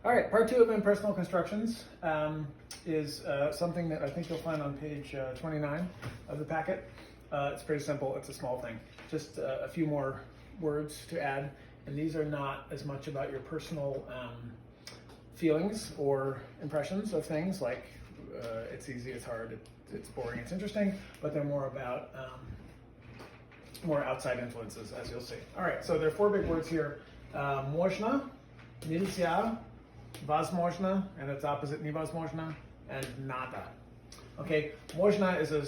All right, part 2 of impersonal constructions is something that I think you'll find on page 29 of the packet. It's pretty simple. It's a small thing. Just a few more words to add. And these are not as much about your personal feelings or impressions of things, like it's easy, it's hard, it's boring, it's interesting, but they're more about more outside influences, as you'll see. All right, so there are 4 big words here. Можно, нельзя, возможно, and its opposite невозможно, and надо. Okay, можно is an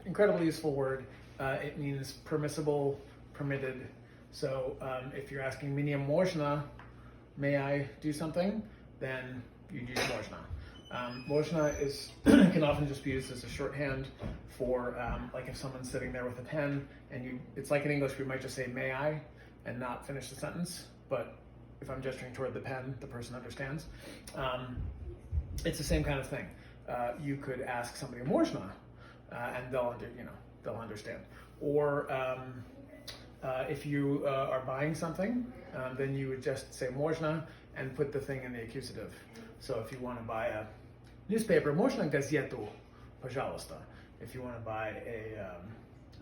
incredibly useful word. It means permissible, permitted. So if you're asking мне можно, may I do something, then you use можно. Можно is can often just be used as a shorthand for like if someone's sitting there with a pen and it's like in English we might just say may I and not finish the sentence, but if I'm gesturing toward the pen, the person understands. It's the same kind of thing. You could ask somebody можно, and they'll understand. Or if you are buying something, then you would just say можно and put the thing in the accusative. So if you want to buy a newspaper, можно газету, пожалуйста. If you want to buy a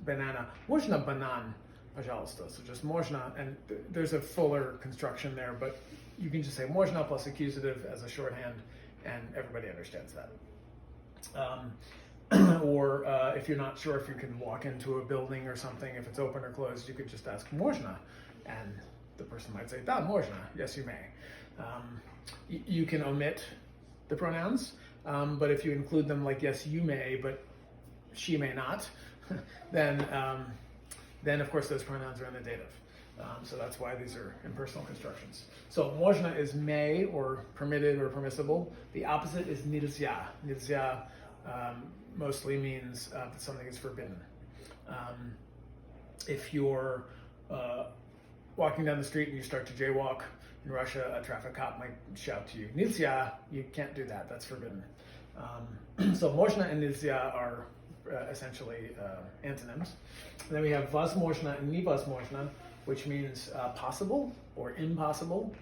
banana, можно банан, пожалуйста. So just можно, and there's a fuller construction there, but you can just say можно plus accusative as a shorthand, and everybody understands that. Or if you're not sure if you can walk into a building or something, if it's open or closed, you could just ask можно, and the person might say да, можно, yes you may. You can omit the pronouns, but if you include them like yes you may, but she may not, then of course those pronouns are in the dative. So that's why these are impersonal constructions. So можно is may or permitted or permissible. The opposite is нельзя. Нельзя mostly means that something is forbidden. If you're walking down the street and you start to jaywalk, in Russia, a traffic cop might shout to you, "Nельзя," you can't do that, that's forbidden. So можно and нельзя are essentially antonyms. And then we have возможно and невозможно, which means possible or impossible,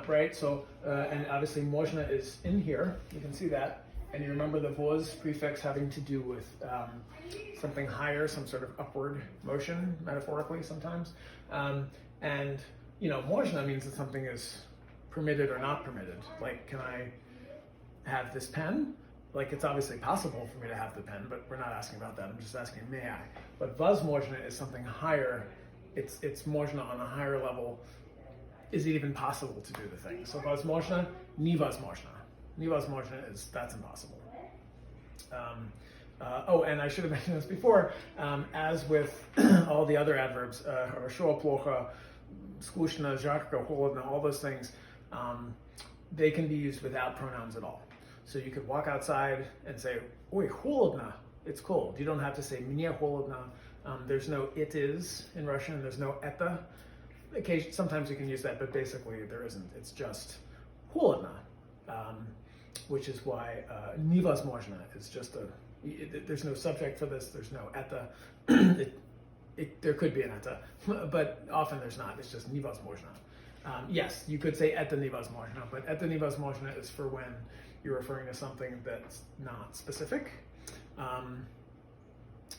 right? So, and obviously можно is in here, you can see that. And you remember the voz prefix having to do with something higher, some sort of upward motion, metaphorically sometimes. And можно means that something is permitted or not permitted. Like, can I have this pen? Like, it's obviously possible for me to have the pen, but we're not asking about that. I'm just asking, may I? But возможно is something higher. It's можно on a higher level. Is it even possible to do the thing? So возможно, невозможно. Невозможно is that's impossible. And I should have mentioned this before. As with all the other adverbs, хорошо, плохо, скучно, жарко, холодно, all those things, they can be used without pronouns at all. So you could walk outside and say, ой, холодно, it's cold. You don't have to say мне холодно. There's no it is in Russian, there's no это. Sometimes you can use that, but basically there isn't. It's just холодно, which is why невозможно is just there's no subject for this, there's no это. There could be an это, but often there's not. It's just невозможно. Yes, you could say это невозможно, but это невозможно is for when you're referring to something that's not specific,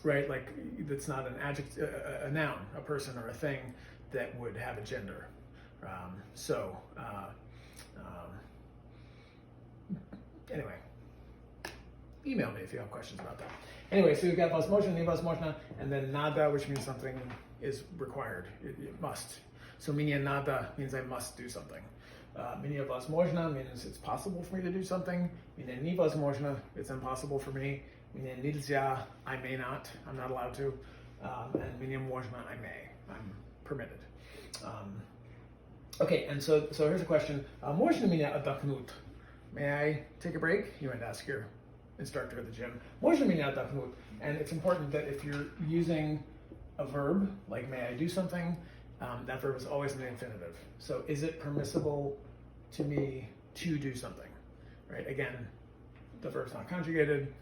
right? Like that's not an adjective, a noun, a person or a thing that would have a gender. Anyway, email me if you have questions about that. Anyway, so you've got возможно, невозможно, and then надо, which means something is required, it must. So мне надо means I must do something. Мне возможно means it's possible for me to do something. Мне невозможно, it's impossible for me. Мне нельзя, I may not, I'm not allowed to. And мне можно, I may, I'm permitted. Okay, and so here's a question. Можно меня отдохнуть? May I take a break? You might ask your instructor at the gym. Можно меня отдохнуть? And it's important that if you're using a verb, like may I do something, that verb is always in the infinitive. So is it permissible to me to do something, right? Again, the verb's not conjugated,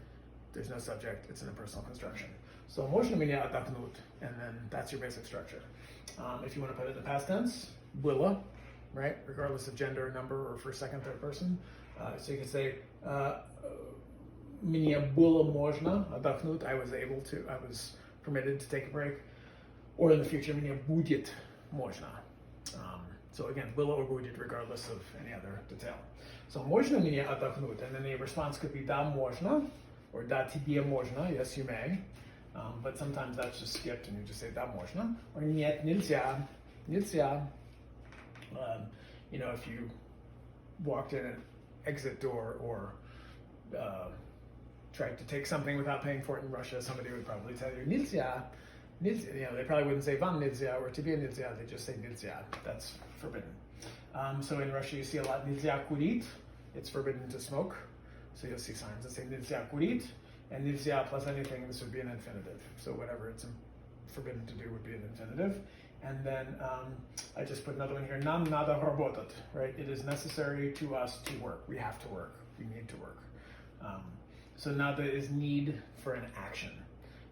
there's no subject, it's an impersonal construction. So можно меня отдохнуть, and then that's your basic structure. If you want to put it in the past tense, было, right? Regardless of gender, number, or first, second, third person. So you can say, Мне было можно отдохнуть. I was permitted to take a break. Or in the future, мне будет можно. So again, было or будет, regardless of any other detail. So можно мне отдохнуть, and then the response could be да можно, or да тебе можно, yes you may. But sometimes that's just skipped and you just say да можно, or нет нельзя, нельзя. You know, if you walked in an exit door or tried to take something without paying for it in Russia, somebody would probably tell you нельзя. You know, they probably wouldn't say вам нельзя or тебе нельзя, they just say нельзя. That's forbidden. So in Russia, you see a lot нельзя курить. It's forbidden to smoke. So you'll see signs that say нельзя курить, and нельзя plus anything, this would be an infinitive. So whatever it's forbidden to do would be an infinitive. And then I just put another one here. Нам надо работать, right? It is necessary to us to work. We have to work. We need to work. So надо is need for an action.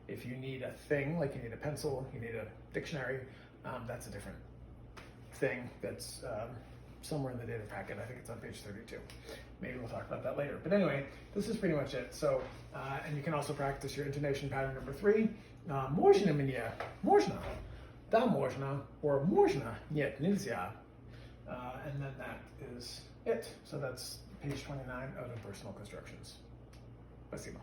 If you need a thing, like you need a pencil, you need a dictionary, that's a different thing that's somewhere in the data packet. I think it's on page 32. Maybe we'll talk about that later. But anyway, this is pretty much it. So, and you can also practice your intonation pattern number 3. Можно мне, можно, да можно, or можно, нет нельзя. And then that is it. So that's page 29 of Impersonal Constructions. Спасибо.